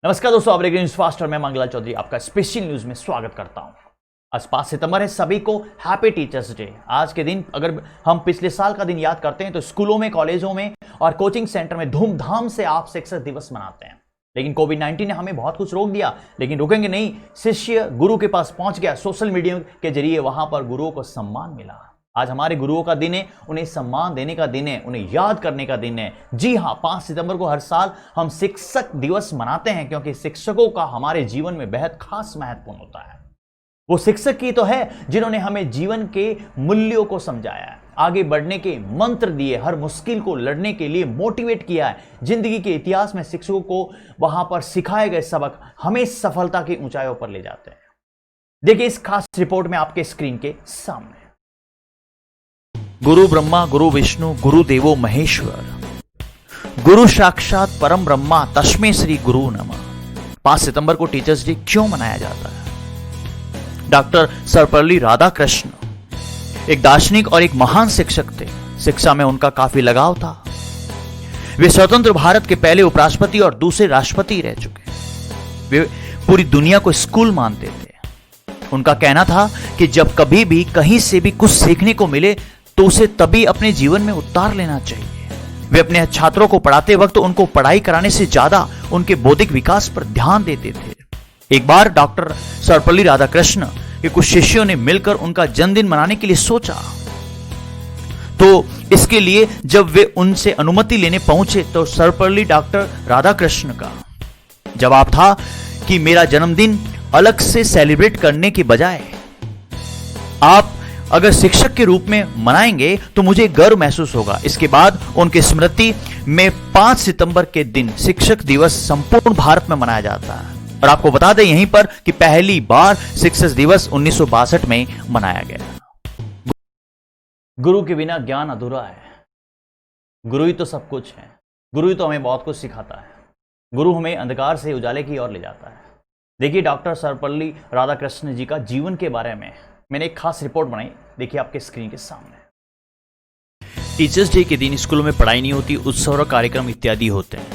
नमस्कार दोस्तों, आप न्यूज फास्ट और मैं मंगलाल चौधरी आपका स्पेशल न्यूज में स्वागत करता हूं। आज 5 सितंबर है, सभी को हैप्पी टीचर्स डे। आज के दिन अगर हम पिछले साल का दिन याद करते हैं तो स्कूलों में, कॉलेजों में और कोचिंग सेंटर में धूमधाम से आप शिक्षक दिवस मनाते हैं। लेकिन कोविड-19 ने हमें बहुत कुछ रोक दिया, लेकिन रुकेंगे नहीं। शिष्य गुरु के पास पहुंच गया। सोशल मीडिया के जरिए वहां पर गुरुओं को सम्मान मिला। आज हमारे गुरुओं का दिन है, उन्हें सम्मान देने का दिन है, उन्हें याद करने का दिन है। जी हां, 5 सितंबर को हर साल हम शिक्षक दिवस मनाते हैं, क्योंकि शिक्षकों का हमारे जीवन में बेहद खास महत्वपूर्ण होता है। वो शिक्षक ही तो है जिन्होंने हमें जीवन के मूल्यों को समझाया है, आगे बढ़ने के मंत्र दिए, हर मुश्किल को लड़ने के लिए मोटिवेट किया है। जिंदगी के इतिहास में शिक्षकों को वहां पर सिखाए गए सबक हमें सफलता की ऊंचाइयों पर ले जाते हैं। देखिए इस खास रिपोर्ट में आपके स्क्रीन के सामने। गुरु ब्रह्मा गुरु विष्णु गुरु देवो महेश्वर, गुरु साक्षात परम ब्रह्मा तस्मै श्री गुरु नमः। 5 सितंबर को टीचर्स डे क्यों मनाया जाता है? डॉक्टर सर्वपल्ली राधाकृष्ण एक दार्शनिक और एक महान शिक्षक थे। शिक्षा में उनका काफी लगाव था। वे स्वतंत्र भारत के पहले उपराष्ट्रपति और दूसरे राष्ट्रपति रह चुके। वे पूरी दुनिया को स्कूल मानते थे। उनका कहना था कि जब कभी भी कहीं से भी कुछ सीखने को मिले तो उसे तभी अपने जीवन में उतार लेना चाहिए। वे अपने छात्रों को पढ़ाते वक्त उनको पढ़ाई कराने से ज्यादा उनके बौद्धिक विकास पर ध्यान देते थे। एक बार डॉक्टर सर्वपल्ली राधाकृष्ण के कुछ शिष्यों ने मिलकर उनका जन्मदिन मनाने के लिए सोचा। तो इसके लिए जब वे उनसे अनुमति लेने पहुंचे तो सर्वपल्ली डॉक्टर राधाकृष्ण का जवाब था कि मेरा जन्मदिन अलग से सेलिब्रेट करने के बजाय आप अगर शिक्षक के रूप में मनाएंगे तो मुझे गर्व महसूस होगा। इसके बाद उनकी स्मृति में 5 सितंबर के दिन शिक्षक दिवस संपूर्ण भारत में मनाया जाता है। और आपको बता दें यहीं पर कि पहली बार शिक्षक दिवस 1962 में मनाया गया। गुरु के बिना ज्ञान अधूरा है। गुरु ही तो सब कुछ है। गुरु ही तो हमें बहुत कुछ सिखाता है। गुरु हमें अंधकार से उजाले की ओर ले जाता है। देखिए डॉक्टर सर्वपल्ली राधाकृष्ण जी का जीवन के बारे में मैंने एक खास रिपोर्ट बनाई, देखिए आपके स्क्रीन के सामने। टीचर्स डे के दिन स्कूलों में पढ़ाई नहीं होती, उत्सव और कार्यक्रम इत्यादि होते हैं।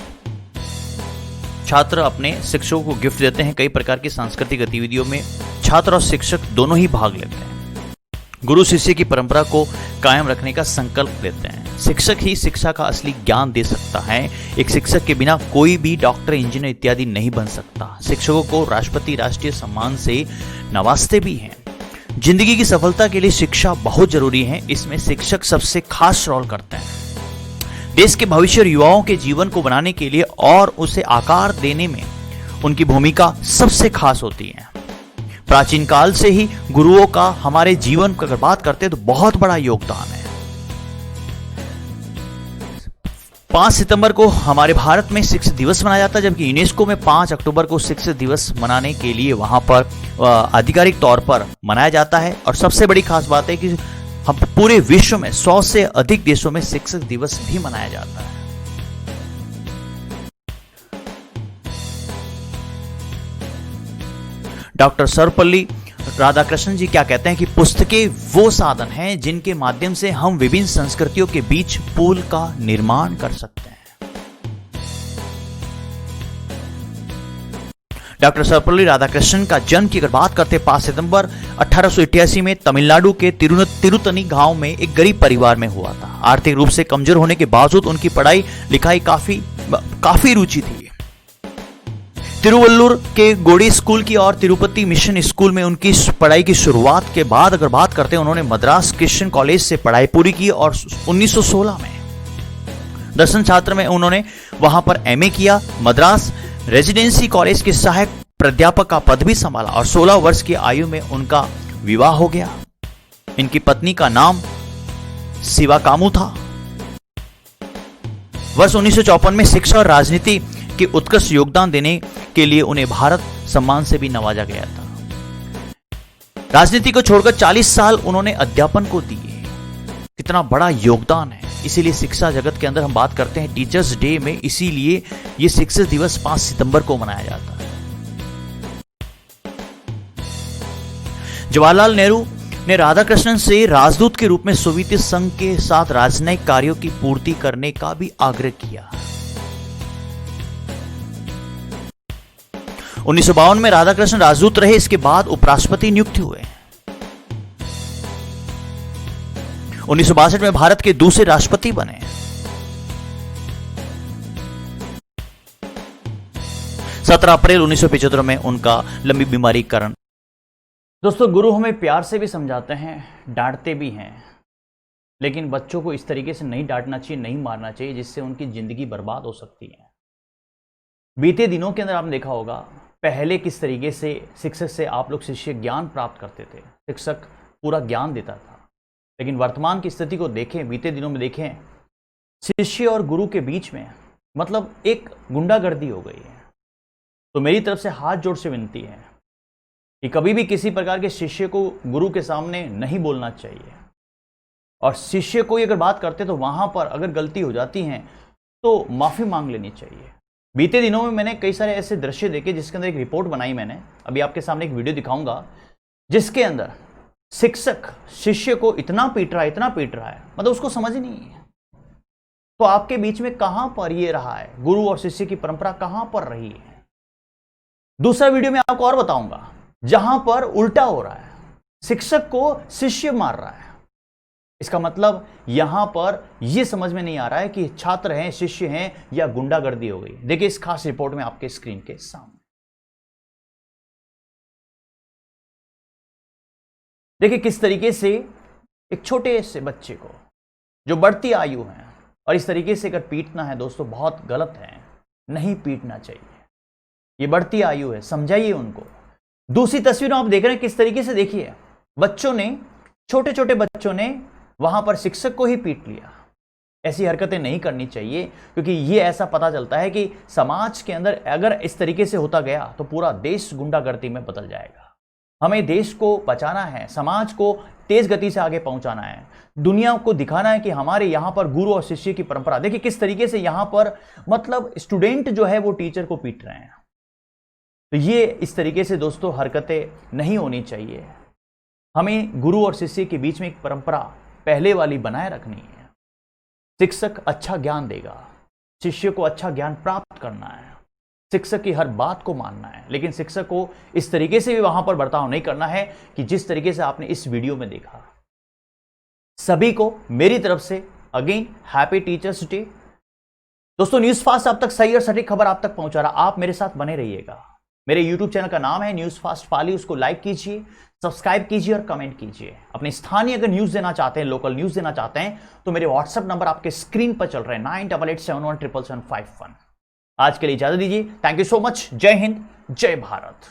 छात्र अपने शिक्षकों को गिफ्ट देते हैं। कई प्रकार की सांस्कृतिक गतिविधियों में छात्र और शिक्षक दोनों ही भाग लेते हैं। गुरु शिष्य की परंपरा को कायम रखने का संकल्प लेते हैं। शिक्षक ही शिक्षा का असली ज्ञान दे सकता है। एक शिक्षक के बिना कोई भी डॉक्टर, इंजीनियर इत्यादि नहीं बन सकता। शिक्षकों को राष्ट्रपति राष्ट्रीय सम्मान से नवाजते भी हैं। जिंदगी की सफलता के लिए शिक्षा बहुत जरूरी है। इसमें शिक्षक सबसे खास रोल करते हैं। देश के भविष्य और युवाओं के जीवन को बनाने के लिए और उसे आकार देने में उनकी भूमिका सबसे खास होती है। प्राचीन काल से ही गुरुओं का हमारे जीवन की अगर बात करते हैं तो बहुत बड़ा योगदान है। 5 सितंबर को हमारे भारत में शिक्षक दिवस मनाया जाता है, जबकि यूनेस्को में 5 अक्टूबर को शिक्षक दिवस मनाने के लिए वहां पर आधिकारिक तौर पर मनाया जाता है। और सबसे बड़ी खास बात है कि हम पूरे विश्व में 100 से अधिक देशों में शिक्षक दिवस भी मनाया जाता है। डॉक्टर सर्वपल्ली राधाकृष्णन जी क्या कहते हैं कि पुस्तकें वो साधन हैं जिनके माध्यम से हम विभिन्न संस्कृतियों के बीच पुल का निर्माण कर सकते हैं। डॉक्टर सर्वपल्ली राधाकृष्णन का जन्म की अगर बात करते हैं 5 सितंबर 1888 में तमिलनाडु के तिरुतनी गांव में एक गरीब परिवार में हुआ था। आर्थिक रूप से कमजोर होने के बावजूद उनकी पढ़ाई लिखाई काफी रुचि थी। तिरुवल्लुर के गोड़ी स्कूल की और तिरुपति मिशन स्कूल में उनकी पढ़ाई की शुरुआत के बाद अगर बात करते हैं उन्होंने मद्रास क्रिश्चियन कॉलेज से पढ़ाई पूरी की और 1916 में दर्शन छात्र में उन्होंने वहां पर एमए किया। मद्रास रेजिडेंसी कॉलेज के सहायक प्राध्यापक का पद भी संभाला और 16 वर्ष की आयु में उनका विवाह हो गया। इनकी पत्नी का नाम शिवाकामु था। वर्ष 1954 में शिक्षा और राजनीति के उत्कृष्ट योगदान देने के लिए उन्हें भारत सम्मान से भी नवाजा गया था। राजनीति को छोड़कर 40 साल उन्होंने अध्यापन को दिए। कितना बड़ा योगदान है। इसीलिए शिक्षा जगत के अंदर हम बात करते हैं टीचर्स डे में, इसीलिए यह शिक्षक दिवस 5 सितंबर को मनाया जाता है। जवाहरलाल नेहरू ने राधाकृष्णन से राजदूत के रूप में सोवियत संघ के साथ राजनयिक कार्यों की पूर्ति करने का भी आग्रह किया। 1952 में राधाकृष्ण राजदूत रहे, इसके बाद उपराष्ट्रपति नियुक्त हुए। 1962 में भारत के दूसरे राष्ट्रपति बने। 17 अप्रैल 1975 में उनका लंबी बीमारी के कारण। दोस्तों, गुरु हमें प्यार से भी समझाते हैं, डांटते भी हैं, लेकिन बच्चों को इस तरीके से नहीं डांटना चाहिए, नहीं मारना चाहिए, जिससे उनकी जिंदगी बर्बाद हो सकती है। बीते दिनों के अंदर आपने देखा होगा, पहले किस तरीके से शिक्षक से आप लोग शिष्य ज्ञान प्राप्त करते थे, शिक्षक पूरा ज्ञान देता था। लेकिन वर्तमान की स्थिति को देखें, बीते दिनों में देखें, शिष्य और गुरु के बीच में मतलब एक गुंडागर्दी हो गई है। तो मेरी तरफ से हाथ जोड़ से विनती है कि कभी भी किसी प्रकार के शिष्य को गुरु के सामने नहीं बोलना चाहिए, और शिष्य कोई अगर बात करते तो वहां पर अगर गलती हो जाती है तो माफी मांग लेनी चाहिए। बीते दिनों में मैंने कई सारे ऐसे दृश्य देखे, जिसके अंदर एक रिपोर्ट बनाई मैंने, अभी आपके सामने एक वीडियो दिखाऊंगा, जिसके अंदर शिक्षक शिष्य को इतना पीट रहा है, मतलब उसको समझ ही नहीं है। तो आपके बीच में कहां पर ये रहा है, गुरु और शिष्य की परंपरा कहां पर रही है। दूसरा वीडियो में आपको और बताऊंगा, जहां पर उल्टा हो रहा है, शिक्षक को शिष्य मार रहा है। इसका मतलब यहां पर यह समझ में नहीं आ रहा है कि छात्र हैं, शिष्य हैं, या गुंडागर्दी हो गई। देखिए इस खास रिपोर्ट में आपके स्क्रीन के सामने। देखिए किस तरीके से एक छोटे से बच्चे को, जो बढ़ती आयु है, और इस तरीके से अगर पीटना है दोस्तों, बहुत गलत है, नहीं पीटना चाहिए। ये बढ़ती आयु है, समझाइए उनको। दूसरी तस्वीर आप देख रहे हैं किस तरीके से, देखिए बच्चों ने, छोटे छोटे बच्चों ने वहां पर शिक्षक को ही पीट लिया। ऐसी हरकतें नहीं करनी चाहिए, क्योंकि ये ऐसा पता चलता है कि समाज के अंदर अगर इस तरीके से होता गया तो पूरा देश गुंडागर्दी में बदल जाएगा। हमें देश को बचाना है, समाज को तेज गति से आगे पहुंचाना है, दुनिया को दिखाना है कि हमारे यहां पर गुरु और शिष्य की परंपरा। देखिए किस तरीके से यहां पर मतलब स्टूडेंट जो है वो टीचर को पीट रहे हैं। तो ये इस तरीके से दोस्तों हरकतें नहीं होनी चाहिए। हमें गुरु और शिष्य के बीच में एक परंपरा पहले वाली बनाए रखनी है। शिक्षक अच्छा ज्ञान देगा, शिष्य को अच्छा ज्ञान प्राप्त करना है, शिक्षक की हर बात को मानना है, लेकिन शिक्षक को इस तरीके से भी वहां पर बर्ताव नहीं करना है कि जिस तरीके से आपने इस वीडियो में देखा। सभी को मेरी तरफ से अगेन हैप्पी टीचर्स डे। दोस्तों, न्यूज फास्ट आप तक सही और सटीक खबर आप तक पहुंचा रहा, आप मेरे साथ बने रहिएगा। मेरे यूट्यूब चैनल का नाम है न्यूज फास्ट पाली, उसको लाइक कीजिए, सब्सक्राइब कीजिए और कमेंट कीजिए। अपने स्थानीय अगर न्यूज देना चाहते हैं, लोकल न्यूज देना चाहते हैं, तो मेरे व्हाट्सएप नंबर आपके स्क्रीन पर चल रहे हैं 9887177751। आज के लिए इजाजत दीजिए। Thank you so much. जय हिंद, जय भारत।